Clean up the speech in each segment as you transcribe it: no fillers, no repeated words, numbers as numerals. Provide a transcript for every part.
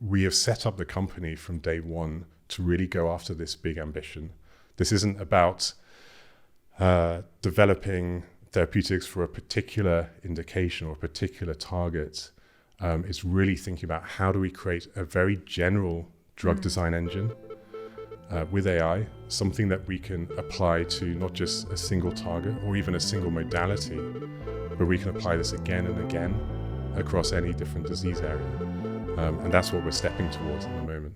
we have set up the company from day one to really go after this big ambition. This isn't about developing therapeutics for a particular indication or a particular target. It's really thinking about how do we create a very general drug design engine with AI, something that we can apply to not just a single target or even a single modality, but we can apply this again and again across any different disease area. And that's what we're stepping towards at the moment.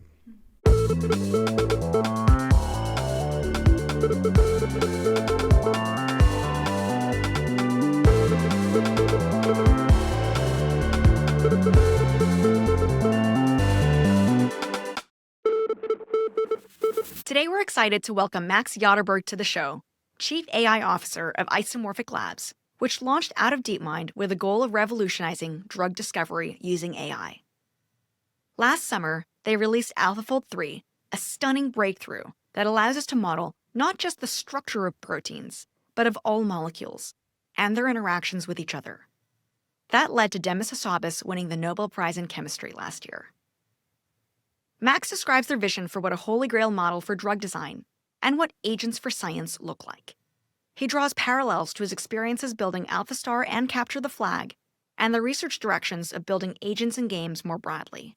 Today, we're excited to welcome Max Jaderberg to the show, Chief AI Officer of Isomorphic Labs, which launched out of DeepMind with the goal of revolutionizing drug discovery using AI. Last summer, they released AlphaFold 3, a stunning breakthrough that allows us to model not just the structure of proteins, but of all molecules and their interactions with each other. That led to Demis winning the Nobel Prize in Chemistry last year. Max describes their vision for what a holy grail model for drug design and what agents for science look like. He draws parallels to his experiences building AlphaStar and Capture the Flag, and the research directions of building agents in games more broadly.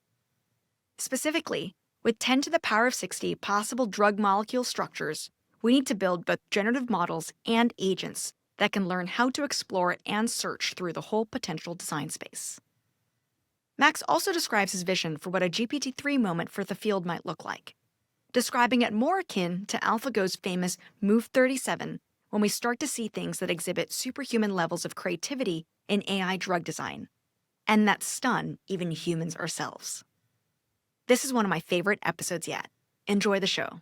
Specifically, with 10 to the power of 60 possible drug molecule structures, we need to build both generative models and agents that can learn how to explore and search through the whole potential design space. Max also describes his vision for what a GPT-3 moment for the field might look like, describing it more akin to AlphaGo's famous Move 37, when we start to see things that exhibit superhuman levels of creativity in AI drug design, and that stun even humans ourselves. This is one of my favorite episodes yet. Enjoy the show.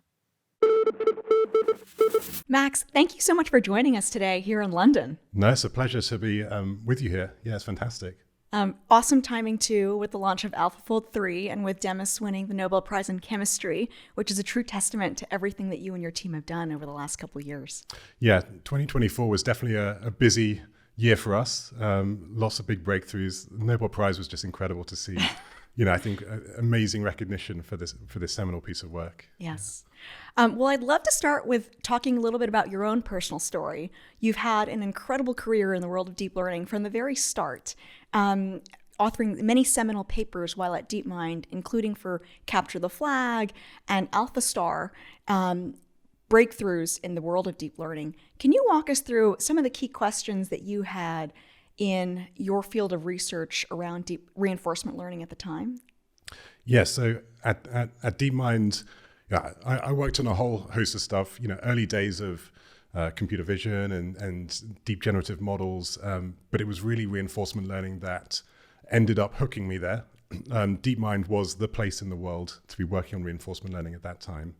Max, thank you so much for joining us today here in London. No, it's a pleasure to be with you here. Yeah, it's fantastic. Awesome timing too with the launch of AlphaFold 3 and with Demis winning the Nobel Prize in Chemistry, which is a true testament to everything that you and your team have done over the last couple of years. Yeah, 2024 was definitely a busy year for us. Lots of big breakthroughs. The Nobel Prize was just incredible to see. I think amazing recognition for this seminal piece of work. Yes. Well, I'd love to start with talking a little bit about your own personal story. You've had an incredible career in the world of deep learning from the very start, authoring many seminal papers while at DeepMind, including for Capture the Flag and AlphaStar, breakthroughs in the world of deep learning. Can you walk us through some of the key questions that you had in your field of research around deep reinforcement learning at the time? Yes, so at DeepMind, I worked on a whole host of stuff, early days of computer vision and deep generative models, but it was really reinforcement learning that ended up hooking me there. DeepMind was the place in the world to be working on reinforcement learning at that time.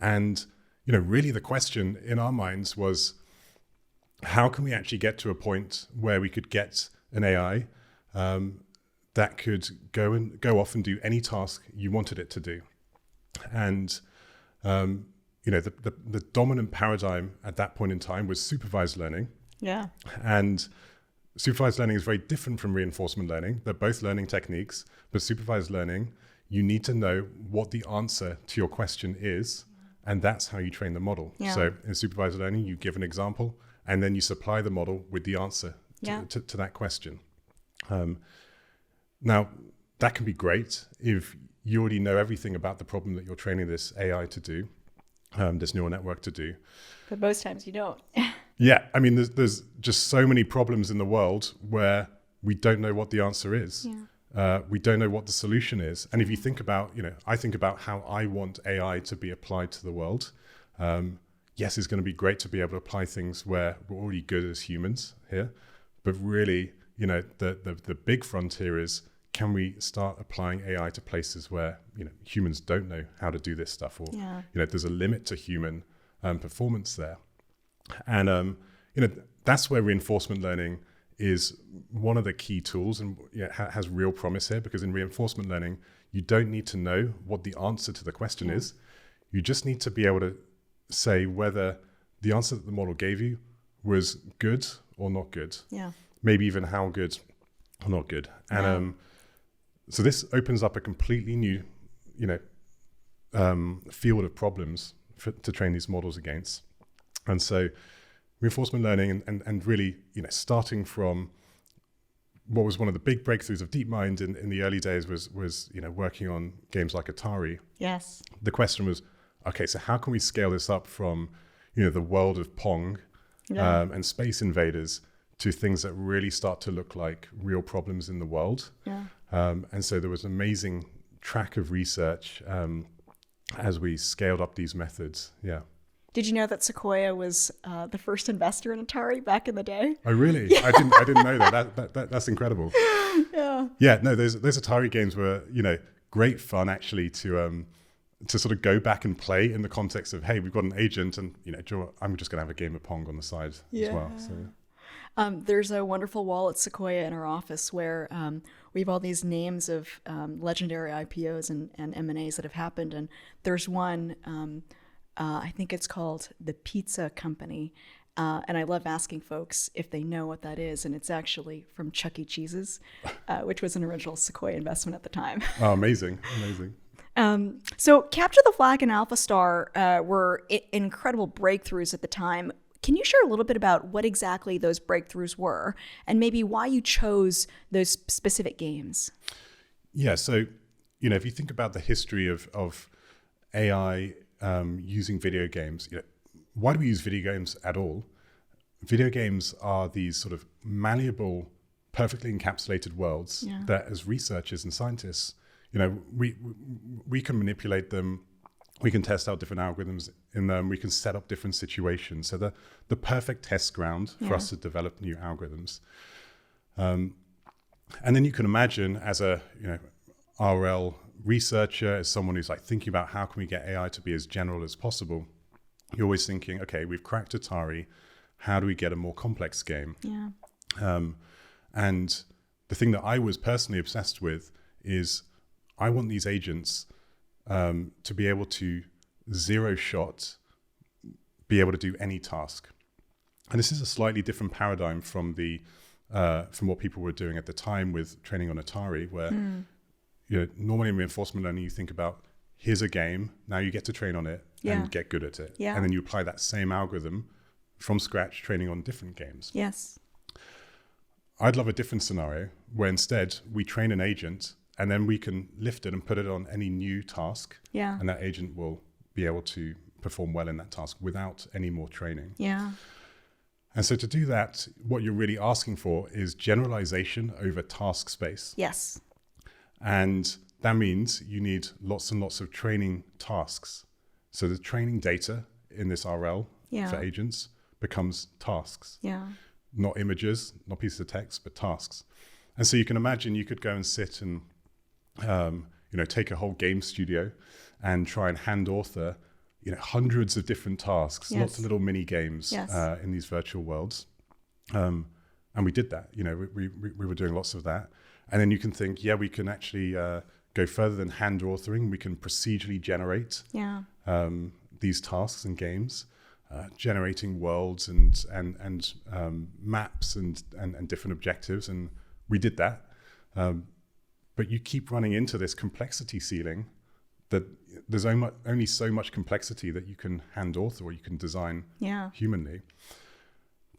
And, really the question in our minds was, how can we actually get to a point where we could get an AI that could go off and do any task you wanted it to do? And the dominant paradigm at that point in time was supervised learning. Yeah. And supervised learning is very different from reinforcement learning. They're both learning techniques, but supervised learning, you need to know what the answer to your question is, and that's how you train the model. Yeah. So in supervised learning, you give an example, and then you supply the model with the answer to that question. Now, that can be great if you already know everything about the problem that you're training this AI to do, this neural network to do. But most times you don't. Yeah, I mean, there's just so many problems in the world where we don't know what the answer is. Yeah. We don't know what the solution is. And if you think about, I think about how I want AI to be applied to the world. Yes, it's going to be great to be able to apply things where we're already good as humans here. But really, the big frontier is, can we start applying AI to places where, humans don't know how to do this stuff, or, there's a limit to human performance there. And, that's where reinforcement learning is one of the key tools and has real promise here, because in reinforcement learning, you don't need to know what the answer to the question is. You just need to be able to say whether the answer that the model gave you was good or not good. Yeah. Maybe even how good or not good. And So this opens up a completely new, field of problems to train these models against. And so reinforcement learning and really, starting from what was one of the big breakthroughs of DeepMind in the early days was working on games like Atari. Yes. The question was, okay, so how can we scale this up from, the world of Pong and Space Invaders to things that really start to look like real problems in the world? Yeah. And so there was an amazing track of research as we scaled up these methods. Yeah. Did you know that Sequoia was the first investor in Atari back in the day? Oh, really? I didn't know that. That's incredible. Yeah. Yeah. No, those Atari games were, great fun actually to sort of go back and play in the context of, hey, we've got an agent, and I'm just going to have a game of Pong on the side as well. So. There's a wonderful wall at Sequoia in our office where we have all these names of legendary IPOs and M&As that have happened, and there's one. I think it's called the Pizza Company. And I love asking folks if they know what that is. And it's actually from Chuck E. Cheese's, which was an original Sequoia investment at the time. Oh, amazing. So Capture the Flag and AlphaStar were incredible breakthroughs at the time. Can you share a little bit about what exactly those breakthroughs were and maybe why you chose those specific games? Yeah. So, if you think about the history of AI using video games, why do we use video games at all? Video games are these sort of malleable, perfectly encapsulated worlds that, as researchers and scientists, we can manipulate them, we can test out different algorithms in them, we can set up different situations. So the perfect test ground for us to develop new algorithms. And then you can imagine as a RL researcher, as someone who's like thinking about how can we get AI to be as general as possible, you're always thinking, okay, we've cracked Atari, how do we get a more complex game? Yeah. And the thing that I was personally obsessed with is I want these agents to be able to zero shot, be able to do any task. And this is a slightly different paradigm from what people were doing at the time with training on Atari, where normally in reinforcement learning, you think about, here's a game, now you get to train on it and get good at it. Yeah. And then you apply that same algorithm from scratch, training on different games. Yes. I'd love a different scenario where instead we train an agent and then we can lift it and put it on any new task. Yeah. And that agent will be able to perform well in that task without any more training. Yeah. And so to do that, what you're really asking for is generalization over task space. Yes. And that means you need lots and lots of training tasks. So the training data in this RL for agents becomes tasks. Yeah. Not images, not pieces of text, but tasks. And so you can imagine you could go and sit and take a whole game studio and try and hand author hundreds of different tasks, lots of little mini games in these virtual worlds. And we did that. We were doing lots of that. And then you can think, we can actually go further than hand authoring. We can procedurally generate these tasks and games, generating worlds and maps and different objectives. And we did that. But you keep running into this complexity ceiling that there's only so much complexity that you can hand author or you can design humanly.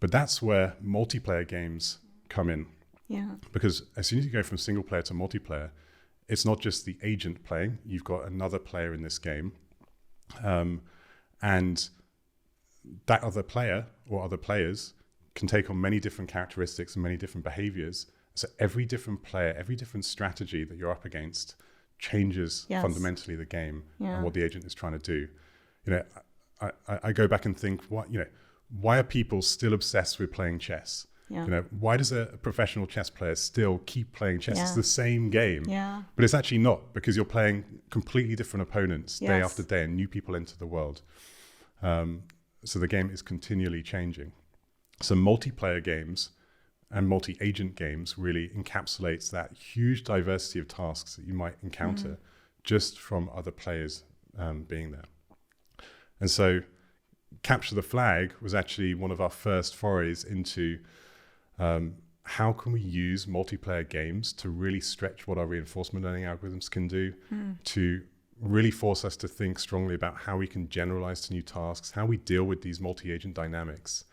But that's where multiplayer games come in. Yeah. Because as soon as you go from single player to multiplayer, it's not just the agent playing, you've got another player in this game. And that other player or other players can take on many different characteristics and many different behaviors. So every different player, every different strategy that you're up against changes fundamentally the game and what the agent is trying to do. I go back and think, why are people still obsessed with playing chess? Yeah. Why does a professional chess player still keep playing chess? It's the same game, but it's actually not, because you're playing completely different opponents day after day and new people enter the world. So the game is continually changing. So multiplayer games and multi-agent games really encapsulates that huge diversity of tasks that you might encounter just from other players being there. And so Capture the Flag was actually one of our first forays into how can we use multiplayer games to really stretch what our reinforcement learning algorithms can do, to really force us to think strongly about how we can generalize to new tasks, how we deal with these multi-agent dynamics.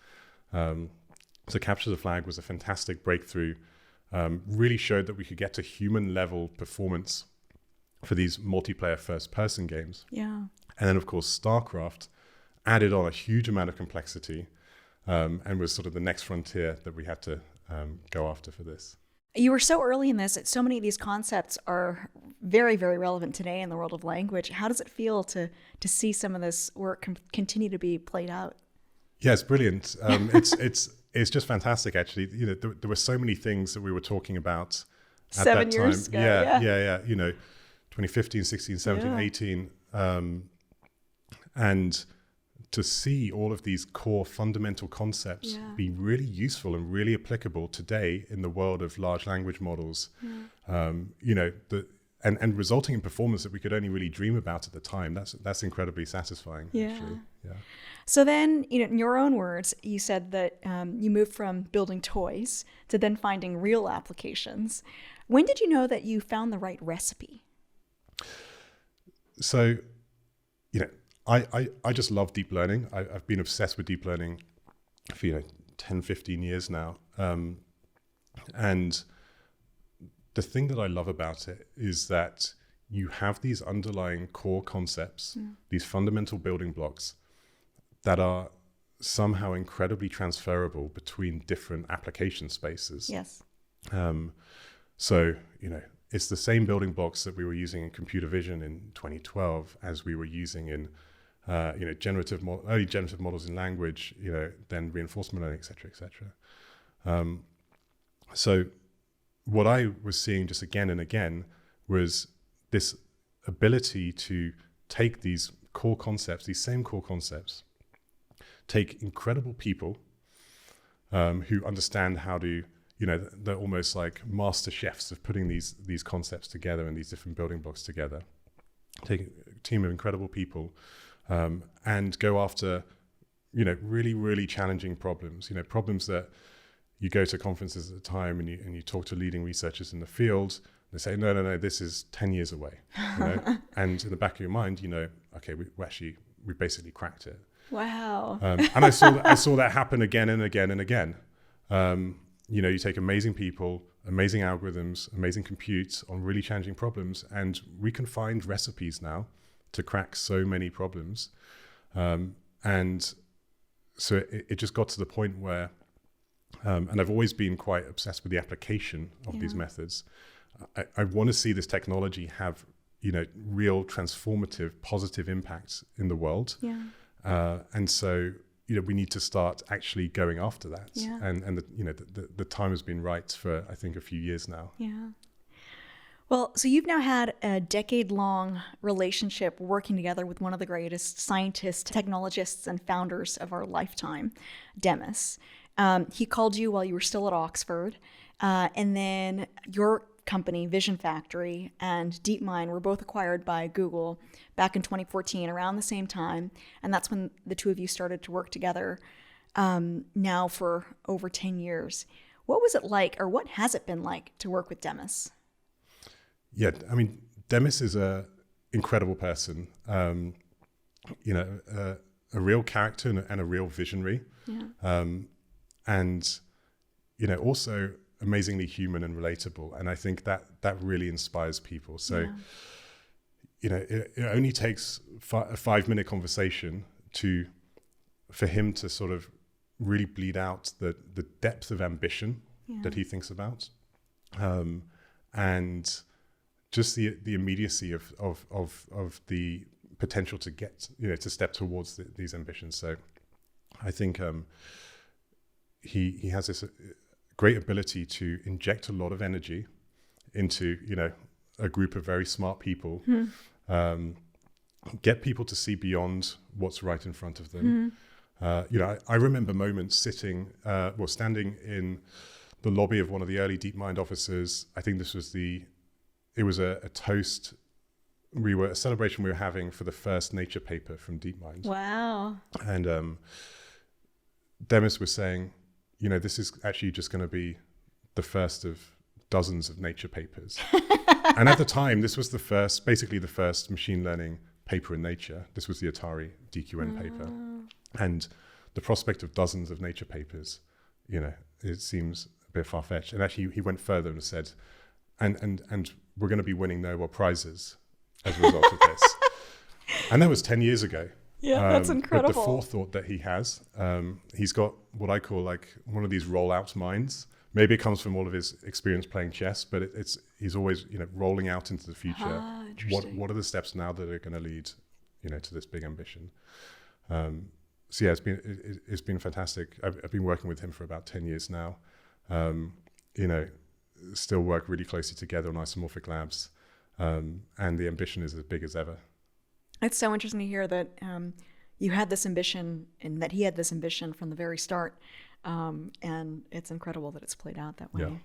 So Capture the Flag was a fantastic breakthrough, really showed that we could get to human level performance for these multiplayer first person games. Yeah. And then of course, StarCraft added on a huge amount of complexity, and was sort of the next frontier that we had to go after for this. You were so early in this. So many of these concepts are very, very relevant today in the world of language. How does it feel to see some of this work continue to be played out? Yeah, it's brilliant. It's just fantastic, actually. You know, there were so many things that we were talking about at 7 that time. years ago. Yeah. You know, 2015, 16, 17, 18. And to see all of these core fundamental concepts be really useful and really applicable today in the world of large language models, you know, and resulting in performance that we could only really dream about at the time. That's incredibly satisfying, actually. Yeah. So then, you know, in your own words, you said that you moved from building toys to then finding real applications. When did you know that you found the right recipe? So, you know, I just love deep learning. I've been obsessed with deep learning for, you know, 10, 15 years now. And the thing that I love about it is that you have these underlying core concepts, these fundamental building blocks that are somehow incredibly transferable between different application spaces. Yes. So, you know, it's the same building blocks that we were using in computer vision in 2012 as we were using in you know, early generative models in language, you know, then reinforcement learning, et cetera, et cetera. So what I was seeing just again and again was this ability to take these core concepts, these same core concepts, take incredible people who understand how to, you know, they're almost like master chefs of putting these concepts together and these different building blocks together. Take a team of incredible people and go after, you know, really, really challenging problems. You know, problems that you go to conferences at the time and you talk to leading researchers in the field. They say, no, this is 10 years away. You know? And in the back of your mind, you know, okay, we basically cracked it. Wow. And I saw that happen again and again and again. You know, you take amazing people, amazing algorithms, amazing compute on really challenging problems, and we can find recipes now to crack so many problems. And so it just got to the point where, and I've always been quite obsessed with the application of these methods. I want to see this technology have, you know, real transformative, positive impacts in the world. Yeah. And so, you know, we need to start actually going after that. Yeah. And you know, the time has been right for, I think, a few years now. Yeah. Well, so you've now had a decade-long relationship working together with one of the greatest scientists, technologists, and founders of our lifetime, Demis. He called you while you were still at Oxford, and then your company, Vision Factory, and DeepMind were both acquired by Google back in 2014, around the same time, and that's when the two of you started to work together now for over 10 years. What was it like, or what has it been like to work with Demis? Yeah, I mean, Demis is an incredible person, you know, a real character and a real visionary. Yeah. And, you know, also amazingly human and relatable. And I think that really inspires people. So, you know, it only takes a 5-minute conversation for him to sort of really bleed out the depth of ambition that he thinks about. And just the immediacy of the potential to get, you know, to step towards these ambitions. So I think he has this great ability to inject a lot of energy into, you know, a group of very smart people, get people to see beyond what's right in front of them. You know, I remember moments standing in the lobby of one of the early DeepMind offices. I think this was it was a toast. A celebration we were having for the first Nature paper from DeepMind. Wow. And Demis was saying, you know, this is actually just going to be the first of dozens of Nature papers. And at the time, this was basically the first machine learning paper in Nature. This was the Atari DQN paper. And the prospect of dozens of Nature papers, it seems a bit far-fetched. And actually, he went further and said, and we're going to be winning Nobel Prizes as a result of this. And that was 10 years ago. Yeah, that's incredible. But the forethought that he has, he's got what I call like one of these rollout minds. Maybe it comes from all of his experience playing chess, but he's always rolling out into the future. What are the steps now that are going to lead, to this big ambition? So yeah, it's been fantastic. I've been working with him for about 10 years now. Still work really closely together on Isomorphic Labs, and the ambition is as big as ever. It's so interesting to hear that you had this ambition and that he had this ambition from the very start. And it's incredible that it's played out that way.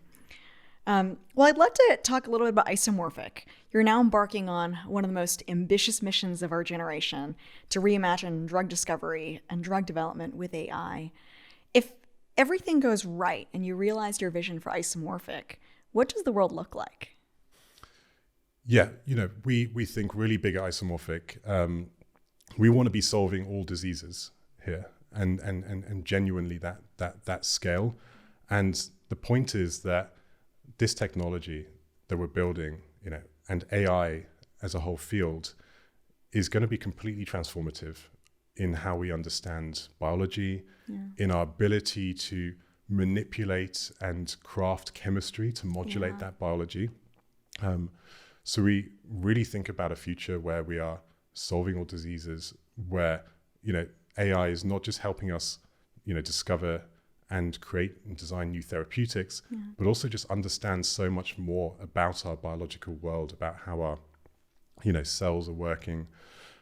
Yeah. Well, I'd love to talk a little bit about Isomorphic. You're now embarking on one of the most ambitious missions of our generation to reimagine drug discovery and drug development with AI. If everything goes right and you realize your vision for Isomorphic, what does the world look like? Yeah, we think really big at Isomorphic. We want to be solving all diseases here. And genuinely that scale. And the point is that this technology that we're building, and AI as a whole field is going to be completely transformative in how we understand biology, in our ability to manipulate and craft chemistry to modulate that biology. So we really think about a future where we are solving all diseases, where, AI is not just helping us, discover and create and design new therapeutics, but also just understand so much more about our biological world, about how our, cells are working,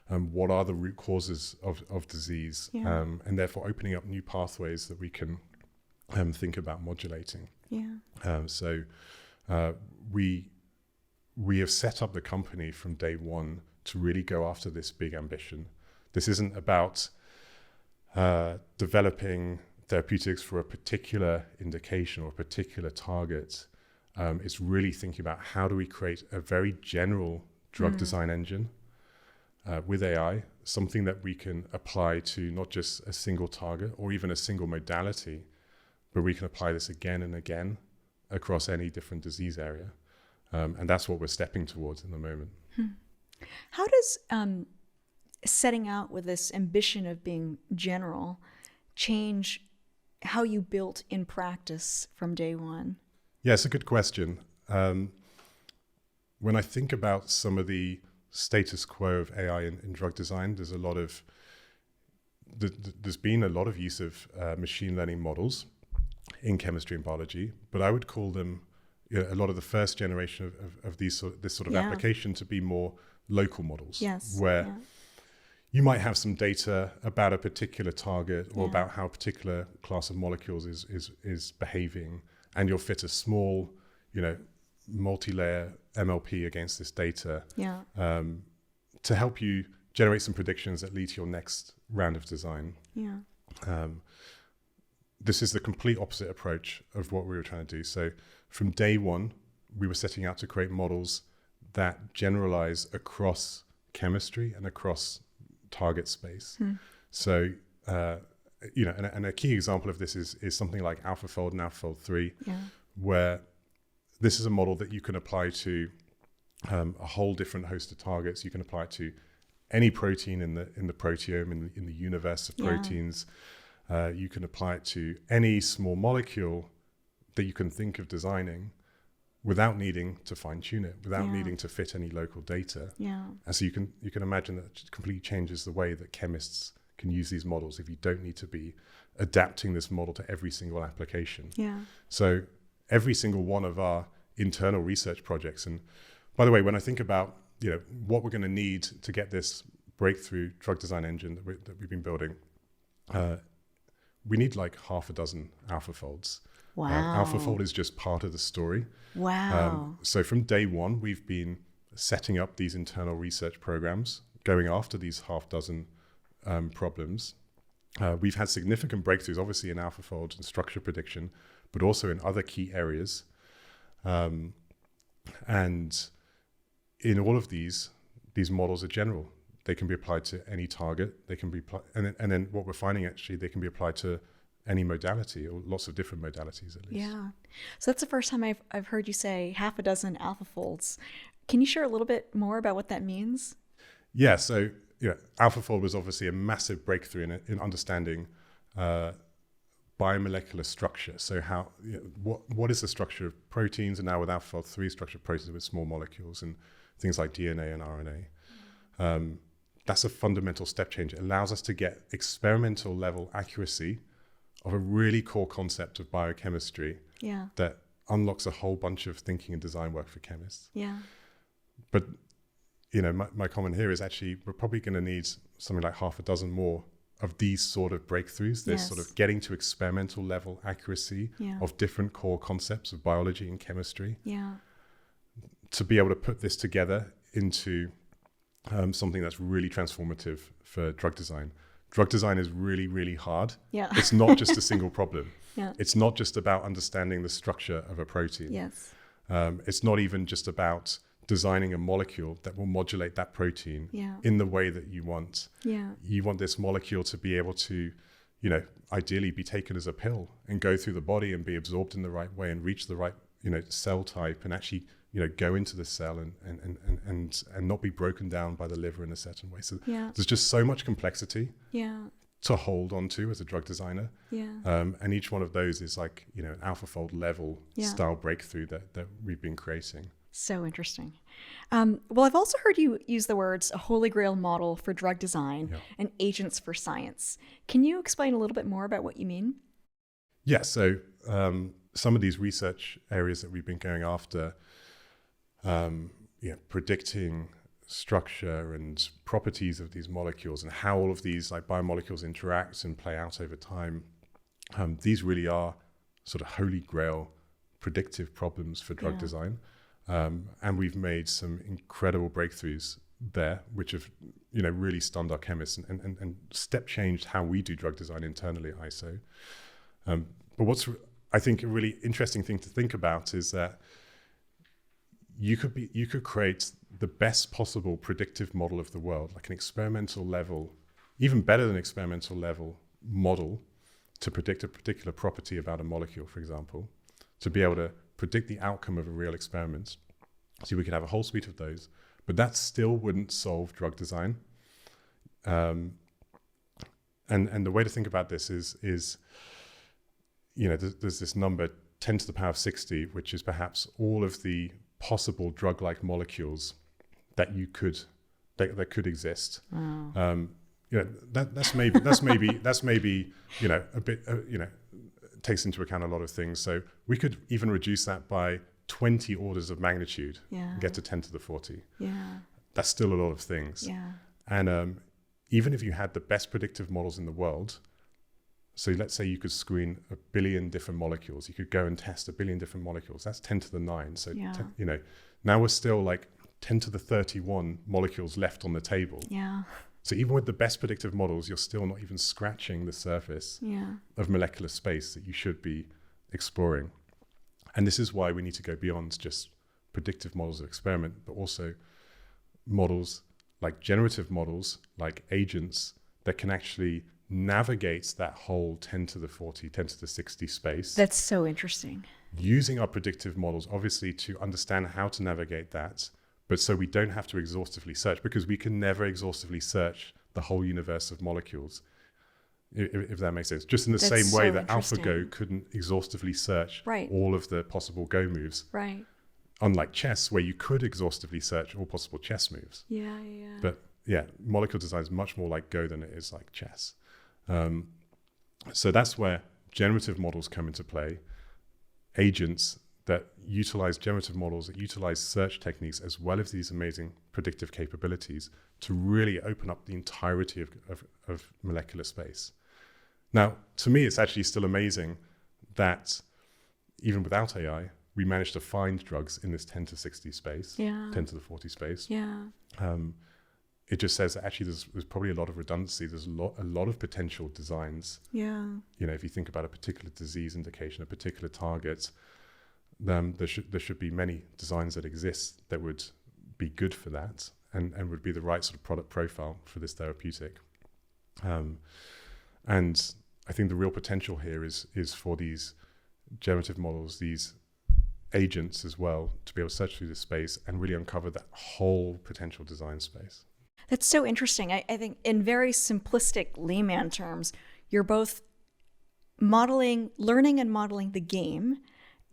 what are the root causes of disease, and therefore opening up new pathways that we can think about modulating. So we have set up the company from day one to really go after this big ambition. This isn't about developing therapeutics for a particular indication or a particular target. It's really thinking about how do we create a very general drug design engine with AI, something that we can apply to not just a single target or even a single modality, but we can apply this again and again across any different disease area. And that's what we're stepping towards in the moment. How does setting out with this ambition of being general change how you built in practice from day one? Yeah, it's a good question. When I think about some of the status quo of AI in drug design, there's been a lot of use of machine learning models in chemistry and biology, but I would call them a lot of the first generation of this sort of application to be more local models, where you might have some data about a particular target or about how a particular class of molecules is behaving, and you'll fit a small, multi-layer MLP against this data to help you generate some predictions that lead to your next round of design. This is the complete opposite approach of what we were trying to do. So from day one, we were setting out to create models that generalize across chemistry and across target space. So, and a key example of this is something like AlphaFold and AlphaFold 3, where this is a model that you can apply to a whole different host of targets. You can apply it to any protein in the proteome, in the universe of proteins. You can apply it to any small molecule that you can think of designing without needing to fine tune it, without needing to fit any local data. And so you can imagine that it completely changes the way that chemists can use these models if you don't need to be adapting this model to every single application. So every single one of our internal research projects, and by the way, when I think about what we're going to need to get this breakthrough drug design engine that we've been building, we need like half a dozen AlphaFolds. AlphaFold is just part of the story. So from day one, we've been setting up these internal research programs, going after these half dozen problems. We've had significant breakthroughs, obviously in AlphaFold and structure prediction, but also in other key areas. And in all of these models are general. They can be applied to any target. They can be and then what we're finding actually, they can be applied to any modality, or lots of different modalities at least. Yeah. So that's the first time I've heard you say half a dozen AlphaFolds. Can you share a little bit more about what that means? Yeah. So AlphaFold was obviously a massive breakthrough in understanding biomolecular structure. So how what is the structure of proteins, and now with AlphaFold 3, structure of proteins with small molecules and things like DNA and RNA. That's a fundamental step change. It allows us to get experimental level accuracy of a really core concept of biochemistry that unlocks a whole bunch of thinking and design work for chemists. Yeah. But my comment here is actually we're probably going to need something like half a dozen more of these sort of breakthroughs. This sort of getting to experimental level accuracy of different core concepts of biology and chemistry. Yeah. To be able to put this together into something that's really transformative for drug design. Drug design is really, really hard. Yeah. It's not just a single problem. Yeah. It's not just about understanding the structure of a protein. Yes. It's not even just about designing a molecule that will modulate that protein in the way that you want. Yeah. You want this molecule to be able to, ideally be taken as a pill and go through the body and be absorbed in the right way and reach the right, cell type and actually, go into the cell and not be broken down by the liver in a certain way. So there's just so much complexity to hold on to as a drug designer. And each one of those is like, an AlphaFold level style breakthrough that we've been creating. So interesting. Well, I've also heard you use the words a holy grail model for drug design and agents for science. Can you explain a little bit more about what you mean? Yeah, so some of these research areas that we've been going after, predicting structure and properties of these molecules and how all of these like biomolecules interact and play out over time, these really are sort of holy grail predictive problems for drug design. And we've made some incredible breakthroughs there, which have, really stunned our chemists and step changed how we do drug design internally at ISO. But what's, I think, a really interesting thing to think about is that you could create the best possible predictive model of the world, like an experimental level, even better than experimental level model to predict a particular property about a molecule, for example, to be able to predict the outcome of a real experiment. So we could have a whole suite of those, but that still wouldn't solve drug design. And the way to think about this is there's this number 10 to the power of 60, which is perhaps all of the possible drug-like molecules that that could exist. That's maybe a bit takes into account a lot of things. So we could even reduce that by 20 orders of magnitude and get to 10 to the 40. That's still a lot of things. And even if you had the best predictive models in the world, so let's say you could screen 1 billion different molecules, you could go and test 1 billion different molecules, that's 10 to the 9. So now we're still like 10 to the 31 molecules left on the table. So even with the best predictive models, you're still not even scratching the surface of molecular space that you should be exploring. And this is why we need to go beyond just predictive models of experiment, but also models like generative models, like agents that can actually navigate that whole 10 to the 40, 10 to the 60 space. That's so interesting. Using our predictive models, obviously, to understand how to navigate that, but so we don't have to exhaustively search, because we can never exhaustively search the whole universe of molecules, if that makes sense. Just in the same way that AlphaGo couldn't exhaustively search all of the possible Go moves. Unlike chess, where you could exhaustively search all possible chess moves. But molecular design is much more like Go than it is like chess. So that's where generative models come into play. Agents that utilize generative models, that utilize search techniques, as well as these amazing predictive capabilities to really open up the entirety of molecular space. Now, to me, it's actually still amazing that even without AI, we managed to find drugs in this 10 to 60 space, 10 to the 40 space. it just says that actually there's probably a lot of redundancy. There's a lot of potential designs. Yeah. If you think about a particular disease indication, a particular target, there should be many designs that exist that would be good for that and would be the right sort of product profile for this therapeutic. And I think the real potential here is for these generative models, these agents as well, to be able to search through this space and really uncover that whole potential design space. That's so interesting. I think in very simplistic layman terms, you're both learning and modeling the game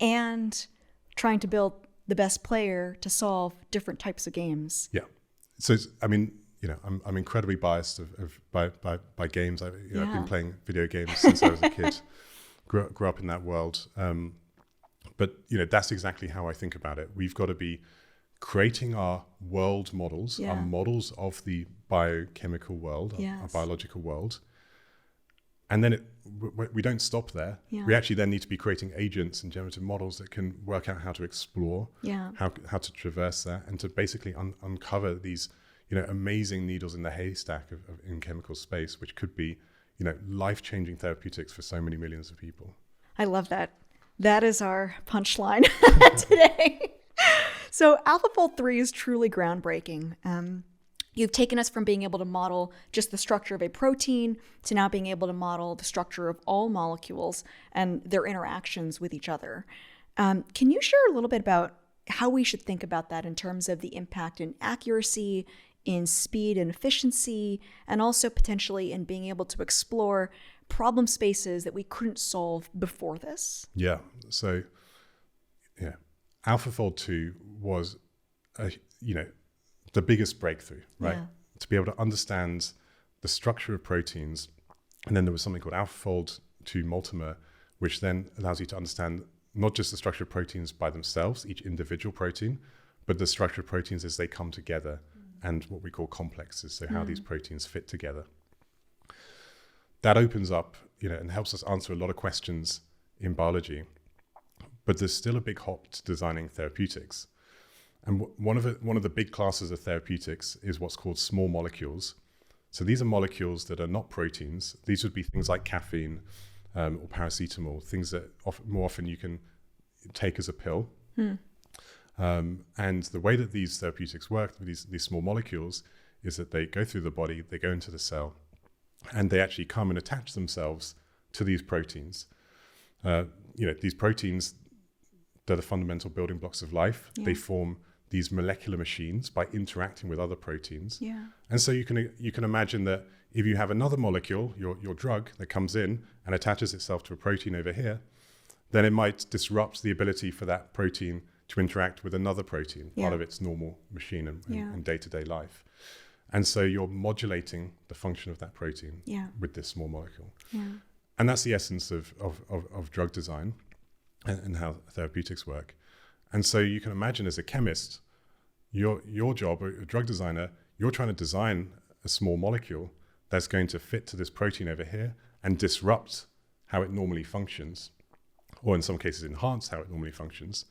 and trying to build the best player to solve different types of games. Yeah. So, I'm incredibly biased by games. I've been playing video games since I was a kid, grew up in that world. But that's exactly how I think about it. We've got to be creating our world models, our models of the biochemical world, our biological world. And then we don't stop there. Yeah. We actually then need to be creating agents and generative models that can work out how to explore, how to traverse that, and to basically uncover these amazing needles in the haystack in chemical space, which could be life-changing therapeutics for so many millions of people. I love that. That is our punchline today. So AlphaFold 3 is truly groundbreaking. You've taken us from being able to model just the structure of a protein to now being able to model the structure of all molecules and their interactions with each other. Can you share a little bit about how we should think about that in terms of the impact in accuracy, in speed and efficiency, and also potentially in being able to explore problem spaces that we couldn't solve before this? Yeah. So, AlphaFold 2 was, the biggest breakthrough, right? Yeah. To be able to understand the structure of proteins. And then there was something called AlphaFold 2 multimer, which then allows you to understand not just the structure of proteins by themselves, each individual protein, but the structure of proteins as they come together and what we call complexes, so how these proteins fit together. That opens up, and helps us answer a lot of questions in biology, but there's still a big hop to designing therapeutics. And one of the big classes of therapeutics is what's called small molecules. So these are molecules that are not proteins. These would be things like caffeine or paracetamol, things that more often you can take as a pill. And the way that these therapeutics work, these small molecules, is that they go through the body, they go into the cell, and they actually come and attach themselves to these proteins. These proteins, they're the fundamental building blocks of life. Yeah. They form these molecular machines by interacting with other proteins. Yeah. And so you can imagine that if you have another molecule, your drug, that comes in and attaches itself to a protein over here, then it might disrupt the ability for that protein to interact with another protein, part of its normal machine and day-to-day life. And so you're modulating the function of that protein with this small molecule. Yeah. And that's the essence of drug design and how therapeutics work. And so you can imagine, as a chemist, your job, or a drug designer, you're trying to design a small molecule that's going to fit to this protein over here and disrupt how it normally functions, or in some cases enhance how it normally functions.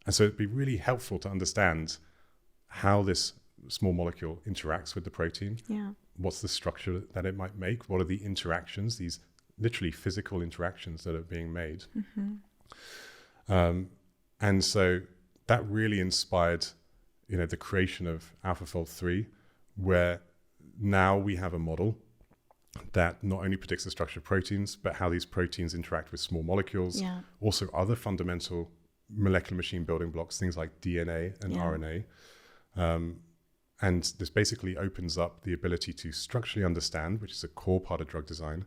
And so it'd be really helpful to understand how this small molecule interacts with the protein. Yeah. What's the structure that it might make? What are the interactions, these literally physical interactions that are being made? And so that really inspired, the creation of AlphaFold 3, where now we have a model that not only predicts the structure of proteins, but how these proteins interact with small molecules, also other fundamental molecular machine building blocks, things like DNA and RNA. And this basically opens up the ability to structurally understand, which is a core part of drug design,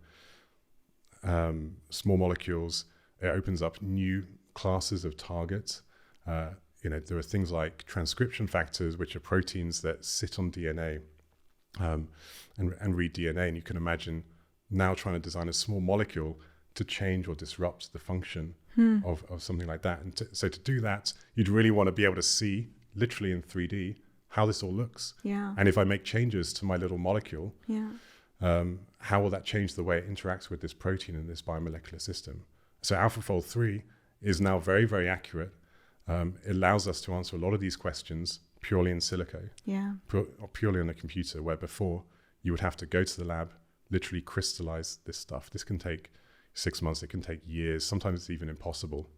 small molecules. It opens up new classes of targets. There are things like transcription factors, which are proteins that sit on DNA and read DNA. And you can imagine now trying to design a small molecule to change or disrupt the function of something like that. And so to do that, you'd really want to be able to see, literally in 3D, how this all looks. Yeah. And if I make changes to my little molecule, how will that change the way it interacts with this protein in this biomolecular system? So AlphaFold 3 is now very, very accurate. It allows us to answer a lot of these questions, purely in silico, purely on a computer, where before you would have to go to the lab, literally crystallize this stuff. This can take 6 months, it can take years, sometimes it's even impossible.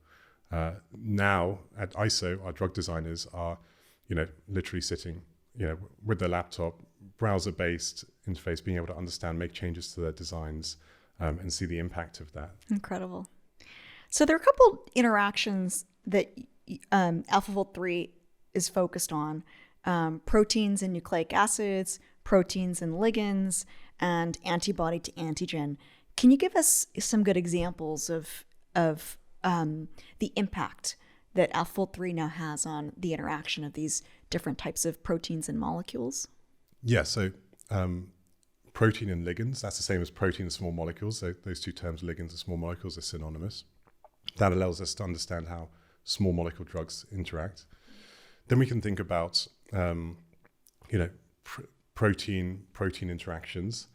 Now at ISO, our drug designers are, literally sitting, with their laptop, browser-based interface, being able to understand, make changes to their designs, and see the impact of that. Incredible. So there are a couple interactions that AlphaFold 3 is focused on, proteins and nucleic acids, proteins and ligands, and antibody to antigen. Can you give us some good examples of the impact that AlphaFold 3 now has on the interaction of these different types of proteins and molecules? Yeah, so protein and ligands, that's the same as protein and small molecules. So those two terms, ligands and small molecules, are synonymous. That allows us to understand how small molecule drugs interact. Then we can think about, protein interactions.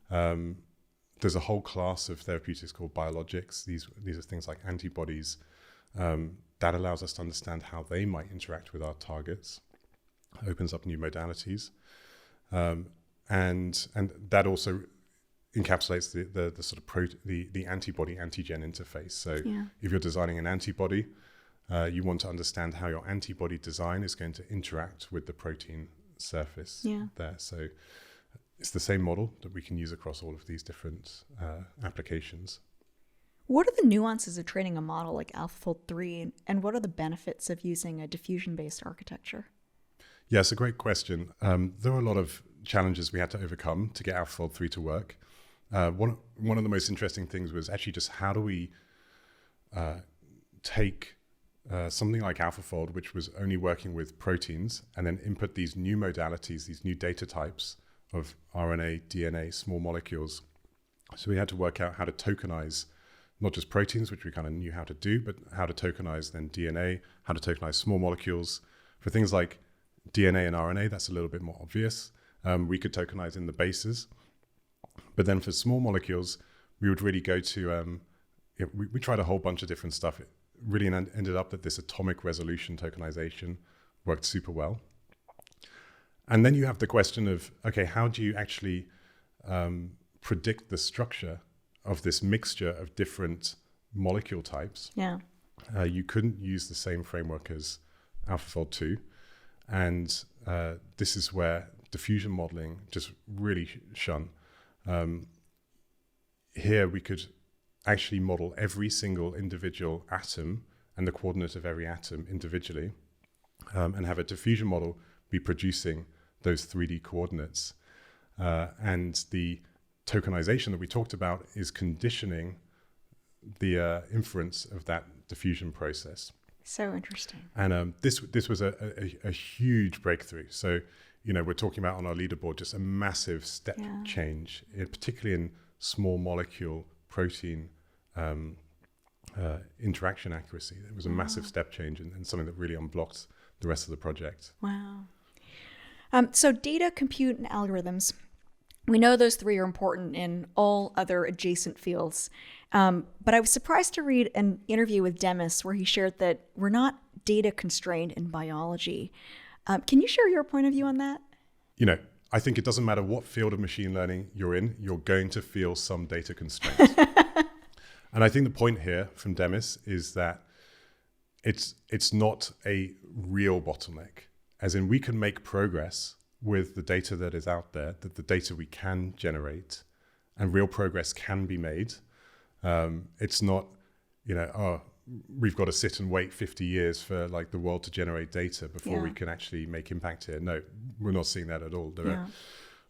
There's a whole class of therapeutics called biologics. These are things like antibodies. That allows us to understand how they might interact with our targets. Opens up new modalities. And that also encapsulates the sort of the antibody antigen interface. So if you're designing an antibody, you want to understand how your antibody design is going to interact with the protein surface there. So it's the same model that we can use across all of these different applications. What are the nuances of training a model like AlphaFold 3, and what are the benefits of using a diffusion-based architecture? Yeah, it's a great question. There were a lot of challenges we had to overcome to get AlphaFold 3 to work. One of the most interesting things was actually just how do we take something like AlphaFold, which was only working with proteins, and then input these new modalities, these new data types of RNA, DNA, small molecules. So we had to work out how to tokenize not just proteins, which we kind of knew how to do, but how to tokenize then DNA, how to tokenize small molecules. For things like DNA and RNA, that's a little bit more obvious. We could tokenize in the bases. But then for small molecules, we would really go to, we tried a whole bunch of different stuff. It really ended up that this atomic resolution tokenization worked super well. And then you have the question of, okay, how do you actually predict the structure of this mixture of different molecule types? Yeah. You couldn't use the same framework as AlphaFold 2. And this is where diffusion modeling just really shone. Here we could actually model every single individual atom and the coordinate of every atom individually, and have a diffusion model be producing those 3D coordinates. And the tokenization that we talked about is conditioning the inference of that diffusion process. So interesting. And this was a huge breakthrough. So, we're talking about on our leaderboard just a massive step change, particularly in small molecule protein interaction accuracy. It was a massive step change and something that really unblocked the rest of the project. Wow. So data, compute, and algorithms. We know those three are important in all other adjacent fields. But I was surprised to read an interview with Demis where he shared that we're not data constrained in biology. Can you share your point of view on that? I think it doesn't matter what field of machine learning you're in, you're going to feel some data constraints. And I think the point here from Demis is that it's not a real bottleneck, as in we can make progress with the data that is out there, that the data we can generate, and real progress can be made. It's not, we've got to sit and wait 50 years for like the world to generate data before we can actually make impact here. No, we're not seeing that at all. There are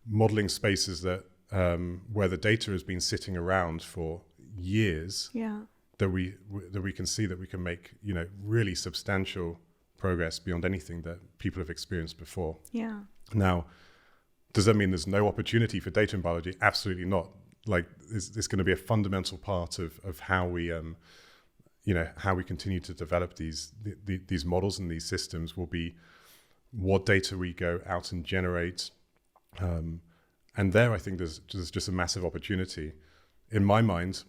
modeling spaces that where the data has been sitting around for years that we can see that we can make, really substantial progress beyond anything that people have experienced before. Yeah. Now, does that mean there's no opportunity for data in biology? Absolutely not. Like, it's going to be a fundamental part of how we, how we continue to develop these models and these systems will be what data we go out and generate. And there, I think there's just a massive opportunity. In my mind,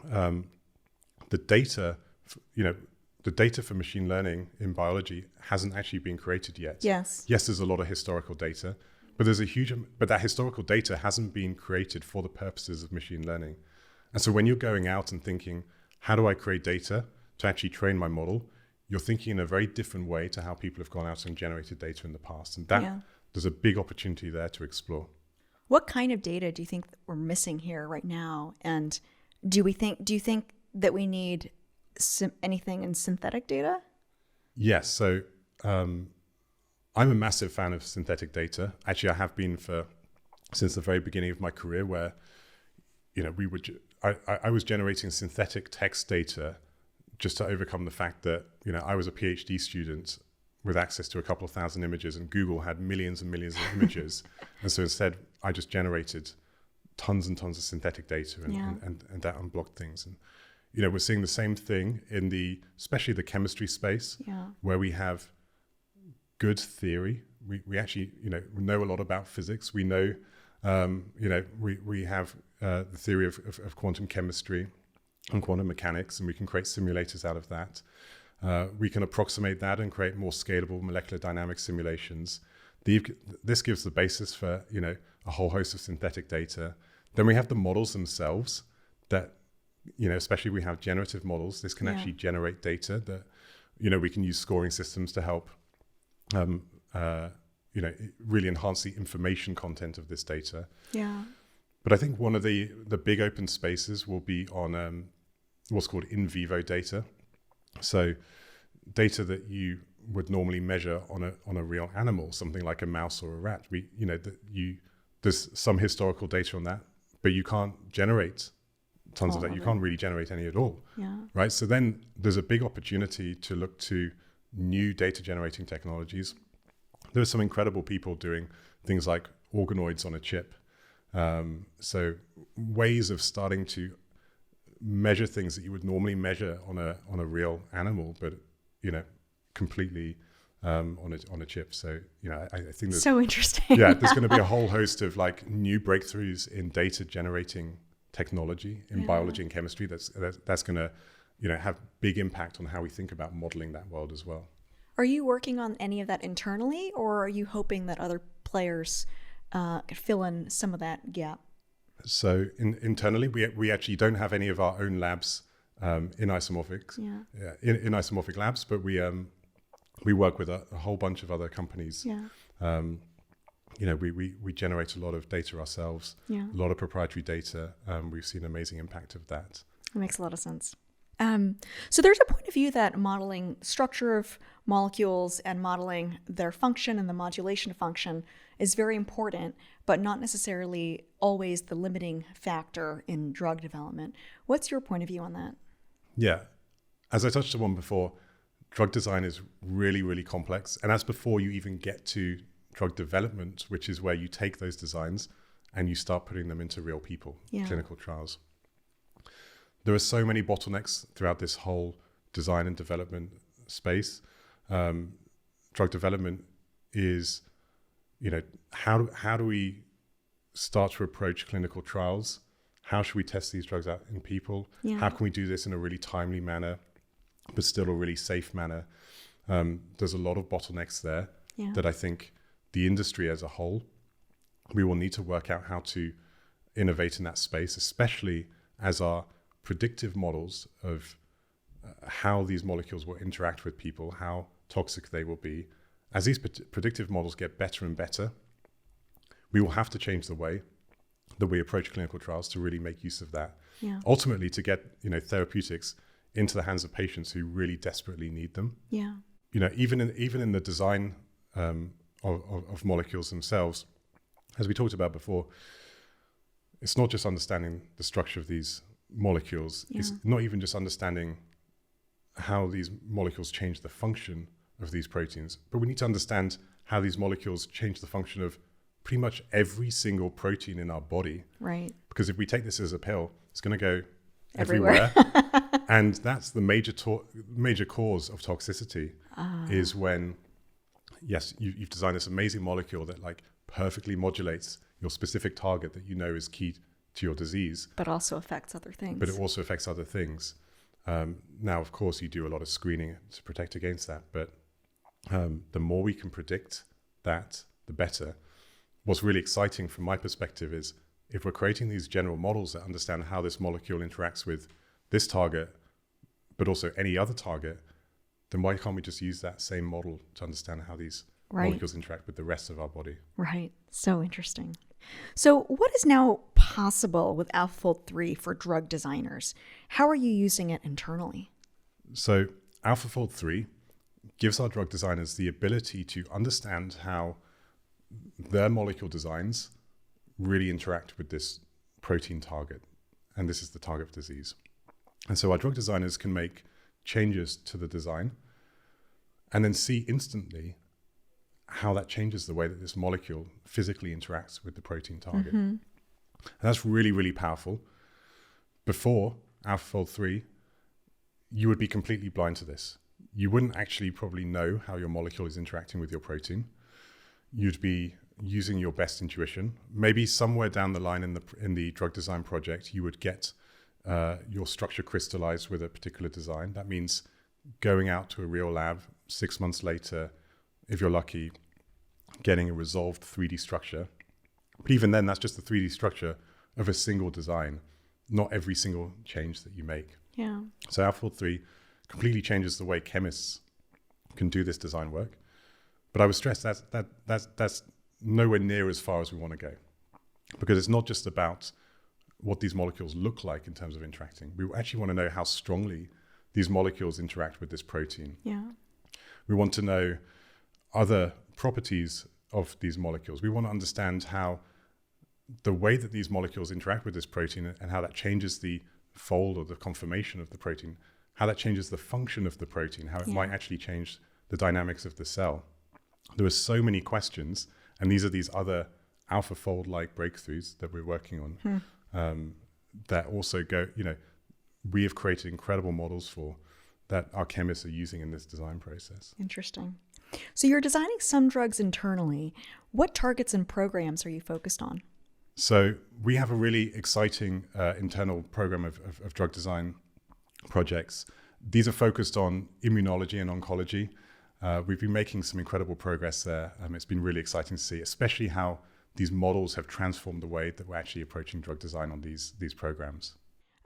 the data, the data for machine learning in biology hasn't actually been created yet. Yes. Yes, there's a lot of historical data, but but that historical data hasn't been created for the purposes of machine learning. And so when you're going out and thinking, how do I create data to actually train my model? You're thinking in a very different way to how people have gone out and generated data in the past. And there's a big opportunity there to explore. What kind of data do you think that we're missing here right now? And do you think that we need anything in synthetic data? Yes. So I'm a massive fan of synthetic data. Actually, I have been since the very beginning of my career, where I was generating synthetic text data just to overcome the fact that I was a PhD student with access to a couple of thousand images, and Google had millions and millions of images. And so instead, I just generated tons and tons of synthetic data, and that unblocked things. And we're seeing the same thing in especially the chemistry space, where we have good theory. We actually know a lot about physics. We know we have the theory of quantum chemistry and quantum mechanics, and we can create simulators out of that. We can approximate that and create more scalable molecular dynamics simulations. This gives the basis for a whole host of synthetic data. Then we have the models themselves that especially we have generative models. This can actually generate data that we can use scoring systems to help really enhance the information content of this data. But I think one of the big open spaces will be on what's called in vivo data. So data that you would normally measure on a real animal, something like a mouse or a rat. There's some historical data on that, but you can't generate tons of that. You can't really generate any at all, right? So then there's a big opportunity to look to new data generating technologies. There are some incredible people doing things like organoids on a chip. So ways of starting to measure things that you would normally measure on a real animal, but completely on a chip. So I think that's so interesting. There's going to be a whole host of like new breakthroughs in data generating technology in biology and chemistry that's going to have big impact on how we think about modeling that world as well. Are you working on any of that internally, or are you hoping that other players could fill in some of that gap? So internally, we actually don't have any of our own labs in Isomorphic, in Isomorphic labs, but we work with a whole bunch of other companies. We generate a lot of data ourselves, a lot of proprietary data. We've seen amazing impact of that. It makes a lot of sense. So there's a point of view that modeling structure of molecules and modeling their function and the modulation function is very important, but not necessarily always the limiting factor in drug development. What's your point of view on that? Yeah. As I touched upon before, drug design is really, really complex. And that's before you even get to drug development, which is where you take those designs and you start putting them into real people, clinical trials. There are so many bottlenecks throughout this whole design and development space. Drug development is, how do we start to approach clinical trials? How should we test these drugs out in people? How can we do this in a really timely manner, but still a really safe manner? There's a lot of bottlenecks there that I think the industry as a whole, we will need to work out how to innovate in that space, especially as our predictive models of how these molecules will interact with people, how toxic they will be. As these predictive models get better and better, we will have to change the way that we approach clinical trials to really make use of that. Ultimately, to get therapeutics into the hands of patients who really desperately need them. Even in the design of molecules themselves, as we talked about before, it's not just understanding the structure of these molecules. It's not even just understanding how these molecules change the function of these proteins, but we need to understand how these molecules change the function of pretty much every single protein in our body. Right. Because if we take this as a pill, it's going to go everywhere. And that's the major cause of toxicity is when, you've designed this amazing molecule that like perfectly modulates your specific target that is key to your disease. But also affects other things. But it also affects other things. Now, of course, you do a lot of screening to protect against that, but the more we can predict that, the better. What's really exciting from my perspective is if we're creating these general models that understand how this molecule interacts with this target, but also any other target, then why can't we just use that same model to understand how these molecules interact with the rest of our body? Right. So interesting. So what is now possible with AlphaFold 3 for drug designers? How are you using it internally? So AlphaFold 3 gives our drug designers the ability to understand how their molecule designs really interact with this protein target. And this is the target of disease. And so our drug designers can make changes to the design and then see instantly how that changes the way that this molecule physically interacts with the protein target. And that's really, really powerful. Before AlphaFold 3, you would be completely blind to this. You wouldn't actually probably know how your molecule is interacting with your protein. You'd be using your best intuition. Maybe somewhere down the line in the drug design project, you would get your structure crystallized with a particular design. That means going out to a real lab 6 months later, if you're lucky, getting a resolved 3D structure. But even then, that's just the 3D structure of a single design, not every single change that you make. Yeah. So AlphaFold 3 completely changes the way chemists can do this design work. But I would stress that's nowhere near as far as we want to go, because it's not just about what these molecules look like in terms of interacting. We actually want to know how strongly these molecules interact with this protein. Yeah. We want to know other properties of these molecules. We want to understand how the way that these molecules interact with this protein and how that changes the fold or the conformation of the protein, how that changes the function of the protein, how it might actually change the dynamics of the cell. There are so many questions, and these are these other AlphaFold-like breakthroughs that we're working on that also go, we have created incredible models for that our chemists are using in this design process. Interesting. So you're designing some drugs internally. What targets and programs are you focused on? So we have a really exciting internal program of drug design projects. These are focused on immunology and oncology. We've been making some incredible progress there. It's been really exciting to see, especially how these models have transformed the way that we're actually approaching drug design on these programs.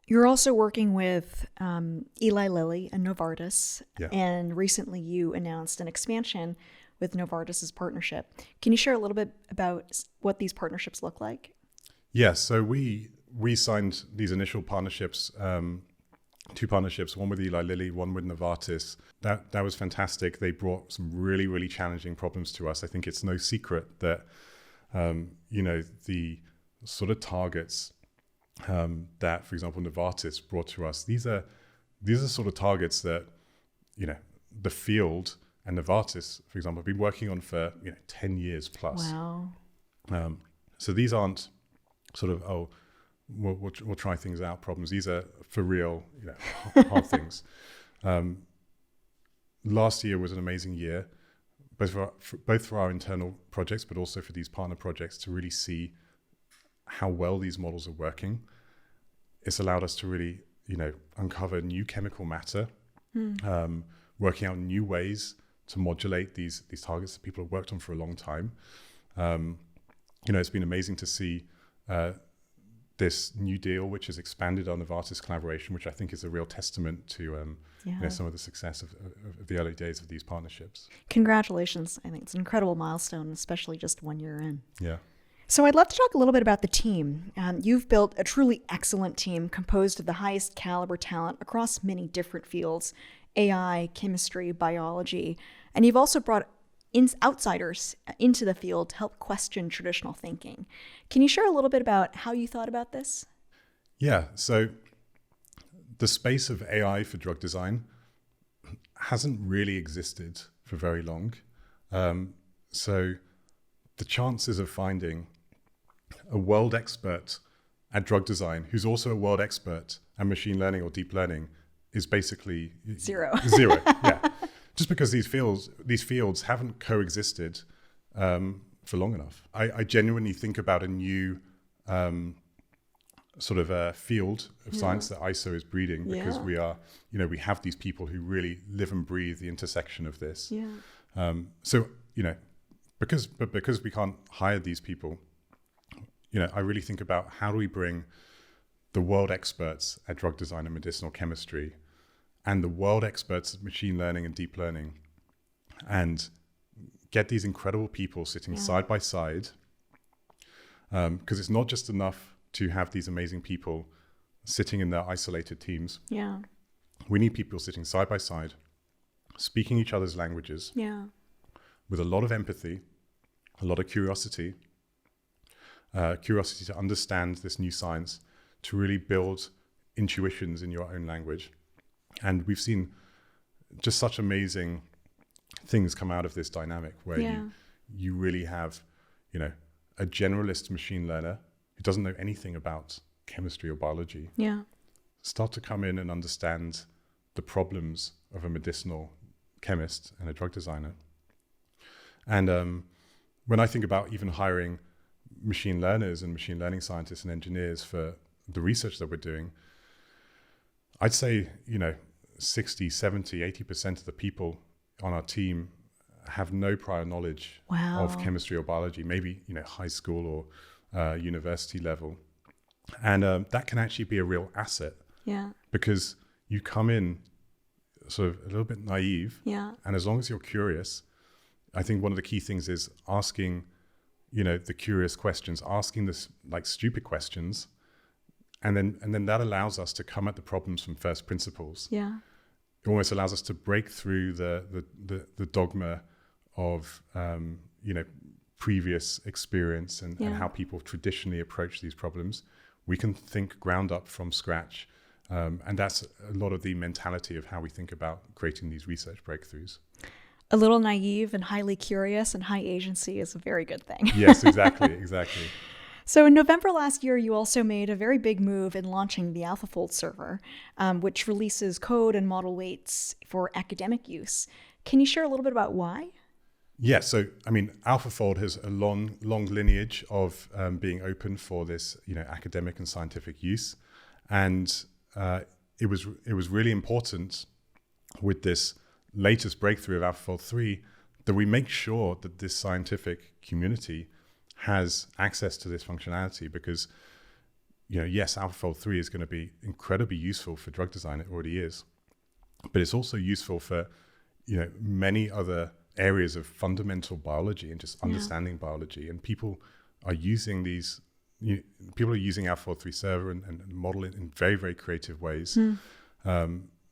You're also working with Eli Lilly and Novartis, and recently you announced an expansion with Novartis's partnership. Can you share a little bit about what these partnerships look like? Yes, so we signed these initial partnerships, 2 partnerships, one with Eli Lilly, one with Novartis. That was fantastic. They brought some really, really challenging problems to us. I think it's no secret that, the sort of targets that, for example, Novartis brought to us, these are sort of targets that, the field and Novartis, for example, have been working on for 10 years plus. Wow. So these aren't sort of, we'll try things out problems. These are for real, hard things. Last year was an amazing year, both for our internal projects, but also for these partner projects to really see how well these models are working. It's allowed us to really, uncover new chemical matter, working out new ways to modulate these targets that people have worked on for a long time. It's been amazing to see this new deal, which has expanded our Novartis collaboration, which I think is a real testament to some of the success of the early days of these partnerships. Congratulations. I think it's an incredible milestone, especially just 1 year in. Yeah. So I'd love to talk a little bit about the team. You've built a truly excellent team composed of the highest caliber talent across many different fields, AI, chemistry, biology, and you've also brought outsiders into the field to help question traditional thinking. Can you share a little bit about how you thought about this? Yeah, so the space of AI for drug design hasn't really existed for very long. So the chances of finding a world expert at drug design who's also a world expert at machine learning or deep learning is basically zero. Yeah. Just because these fields haven't coexisted for long enough. I genuinely think about a new sort of a field of science that ISO is breeding, because we are, we have these people who really live and breathe the intersection of this. So, because we can't hire these people, I really think about how do we bring the world experts at drug design and medicinal chemistry and the world experts at machine learning and deep learning, and get these incredible people sitting side by side. Because it's not just enough to have these amazing people sitting in their isolated teams. We need people sitting side by side, speaking each other's languages, with a lot of empathy, a lot of curiosity to understand this new science, to really build intuitions in your own language. And we've seen just such amazing things come out of this dynamic where you really have, a generalist machine learner who doesn't know anything about chemistry or biology start to come in and understand the problems of a medicinal chemist and a drug designer. And when I think about even hiring machine learners and machine learning scientists and engineers for the research that we're doing, I'd say, 60, 70, 80% of the people on our team have no prior knowledge of chemistry or biology, maybe, high school or university level. And that can actually be a real asset. Because you come in sort of a little bit naive. And as long as you're curious, I think one of the key things is asking, the curious questions, asking this like stupid questions. And then that allows us to come at the problems from first principles. It almost allows us to break through the dogma of, previous experience and how people traditionally approach these problems. We can think ground up from scratch. And that's a lot of the mentality of how we think about creating these research breakthroughs. A little naive and highly curious and high agency is a very good thing. Yes, exactly. So in November last year, you also made a very big move in launching the AlphaFold Server, which releases code and model weights for academic use. Can you share a little bit about why? Yeah, so AlphaFold has a long lineage of being open for this, academic and scientific use, and it was really important with this latest breakthrough of AlphaFold 3 that we make sure that this scientific community has access to this functionality, because, yes, AlphaFold 3 is going to be incredibly useful for drug design. It already is, but it's also useful for, many other areas of fundamental biology and just understanding biology. And people are using these. People are using AlphaFold 3 Server and model it in very, very creative ways.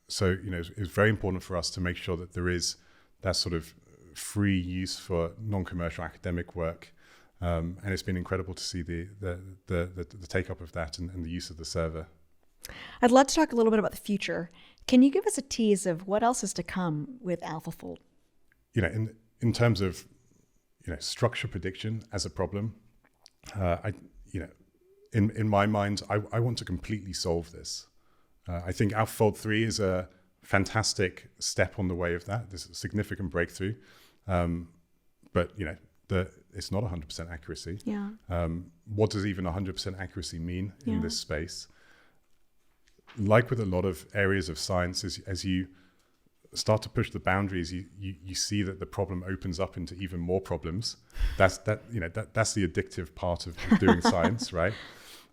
So, it's very important for us to make sure that there is that sort of free use for non-commercial academic work. And it's been incredible to see the take-up of that and the use of the server. I'd love to talk a little bit about the future. Can you give us a tease of what else is to come with AlphaFold? In terms of, structure prediction as a problem, in my mind, I want to completely solve this. I think AlphaFold 3 is a fantastic step on the way of that. This is a significant breakthrough. But, it's not 100% accuracy. What does even 100% accuracy mean in this space? Like with a lot of areas of science, as you start to push the boundaries, you see that the problem opens up into even more problems. That's the addictive part of doing science, right?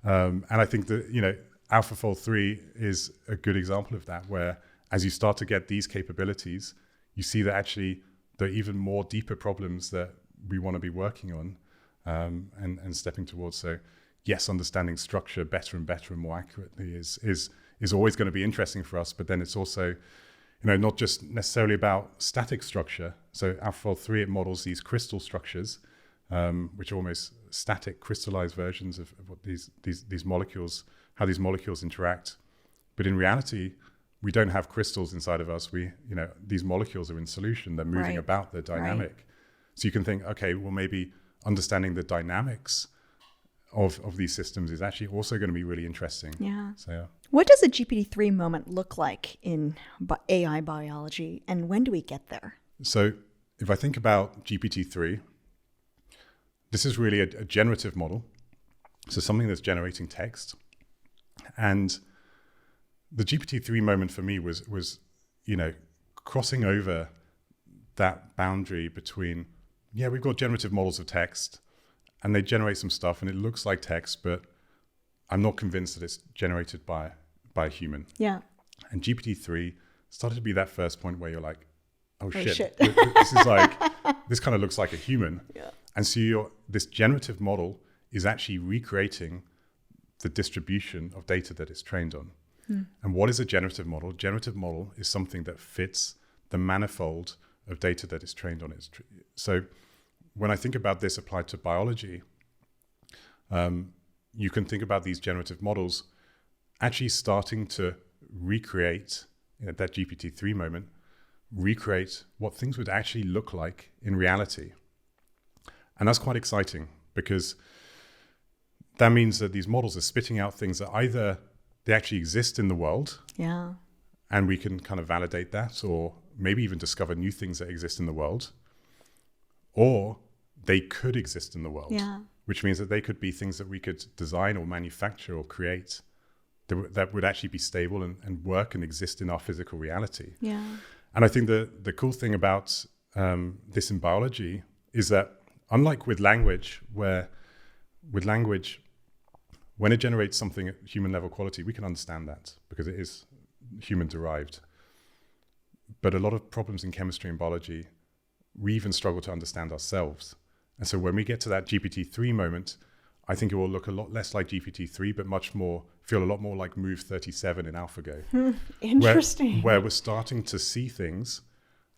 And I think that, AlphaFold 3 is a good example of that, where as you start to get these capabilities, you see that actually there are even more deeper problems that we want to be working on and stepping towards. So yes, understanding structure better and better and more accurately is always going to be interesting for us. But then it's also, not just necessarily about static structure. So AlphaFold 3, it models these crystal structures, which are almost static crystallized versions of what these molecules, how these molecules interact. But in reality, we don't have crystals inside of us. These molecules are in solution. They're moving about. They're dynamic. So you can think, okay, well, maybe understanding the dynamics of these systems is actually also going to be really interesting. So, What does a GPT-3 moment look like in AI biology, and when do we get there? So if I think about GPT-3, this is really a generative model. So something that's generating text. And the GPT-3 moment for me was crossing over that boundary between, we've got generative models of text and they generate some stuff and it looks like text, but I'm not convinced that it's generated by a human. Yeah. And GPT-3 started to be that first point where you're like, oh shit. This kind of looks like a human. Yeah. And so this generative model is actually recreating the distribution of data that it's trained on. And what is a generative model? A generative model is something that fits the manifold of data that it's trained on. So when I think about this applied to biology, you can think about these generative models actually starting to recreate, at that GPT-3 moment, recreate what things would actually look like in reality. And that's quite exciting because that means that these models are spitting out things that either they actually exist in the world, and we can kind of validate that, or maybe even discover new things that exist in the world, or they could exist in the world, which means that they could be things that we could design or manufacture or create that would actually be stable and work and exist in our physical reality. Yeah. And I think the cool thing about this in biology is that, unlike with language, where with language, when it generates something at human level quality, we can understand that because it is human derived. But a lot of problems in chemistry and biology, we even struggle to understand ourselves. And so when we get to that GPT-3 moment, I think it will look a lot less like GPT-3, but feel a lot more like Move 37 in AlphaGo. Interesting. Where we're starting to see things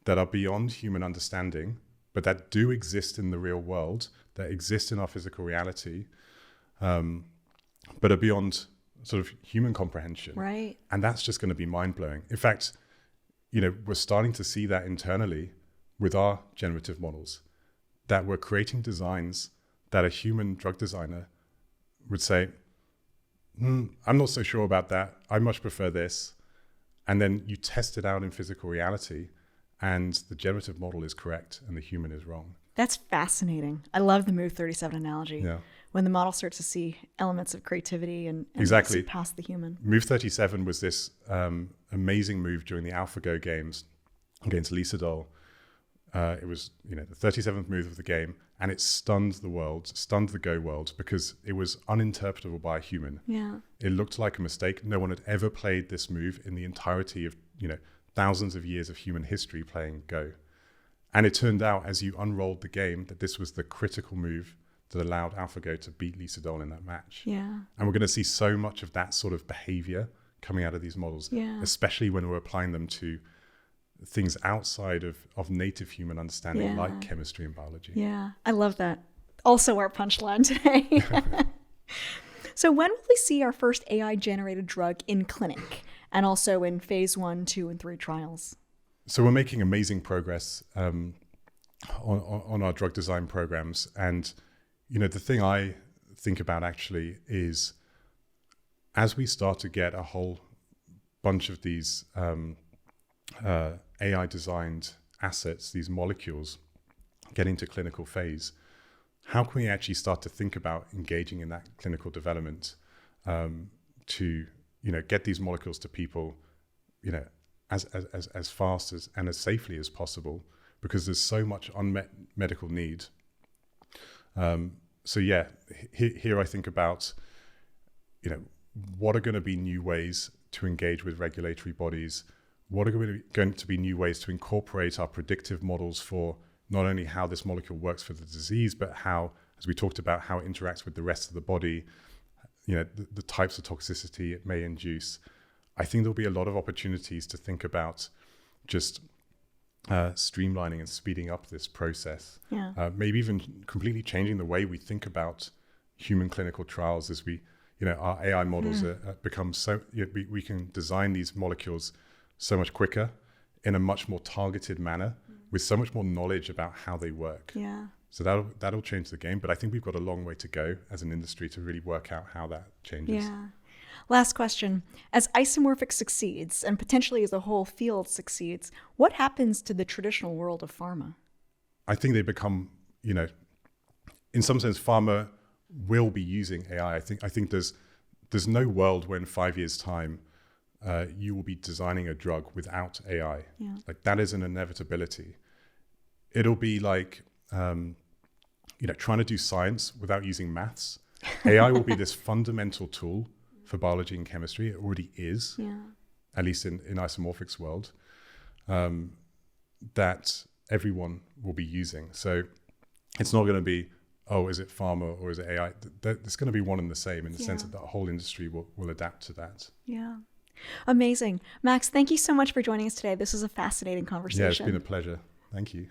that are beyond human understanding, but that do exist in the real world, that exist in our physical reality, but are beyond sort of human comprehension. Right. And that's just going to be mind-blowing. In fact, we're starting to see that internally with our generative models, that we're creating designs that a human drug designer would say, I'm not so sure about that. I much prefer this. And then you test it out in physical reality and the generative model is correct and the human is wrong. That's fascinating. I love the Move 37 analogy. Yeah. When the model starts to see elements of creativity and exactly. see past the human. Move 37 was this amazing move during the AlphaGo games against Lisa Doll. It was, the 37th move of the game, and it stunned the Go world, because it was uninterpretable by a human. Yeah. It looked like a mistake. No one had ever played this move in the entirety of, thousands of years of human history playing Go. And it turned out, as you unrolled the game, that this was the critical move that allowed AlphaGo to beat Lisa Doll in that match. Yeah. And we're going to see so much of that sort of behavior coming out of these models, especially when we're applying them to things outside of native human understanding, like chemistry and biology. Yeah, I love that. Also our punchline today. So when will we see our first AI-generated drug in clinic, and also in phase 1, 2, and 3 trials? So we're making amazing progress on our drug design programs. And, the thing I think about actually is, as we start to get a whole bunch of these AI-designed assets, these molecules, get into clinical phase, how can we actually start to think about engaging in that clinical development to, get these molecules to people, as fast as and as safely as possible, because there's so much unmet medical need. Here I think about, what are going to be new ways to engage with regulatory bodies? What are going to be new ways to incorporate our predictive models for not only how this molecule works for the disease, but how, as we talked about, how it interacts with the rest of the body, the types of toxicity it may induce. I think there'll be a lot of opportunities to think about just streamlining and speeding up this process. Yeah. Maybe even completely changing the way we think about human clinical trials as we, our AI models become so, we can design these molecules so much quicker in a much more targeted manner with so much more knowledge about how they work. Yeah. So that'll change the game, but I think we've got a long way to go as an industry to really work out how that changes. Yeah. Last question. As Isomorphic succeeds, and potentially as the whole field succeeds, what happens to the traditional world of pharma? I think they become, in some sense, pharma will be using AI. I think there's there's no world where in 5 years' time you will be designing a drug without AI. Yeah. Like that is an inevitability. It'll be like, trying to do science without using maths. AI will be this fundamental tool for biology and chemistry. It already is, at least in Isomorphic's world, that everyone will be using. So it's not going to be, oh, is it pharma or is it AI? There's going to be one and the same in the sense that the whole industry will adapt to that. Yeah. Amazing. Max, thank you so much for joining us today. This was a fascinating conversation. Yeah, it's been a pleasure. Thank you.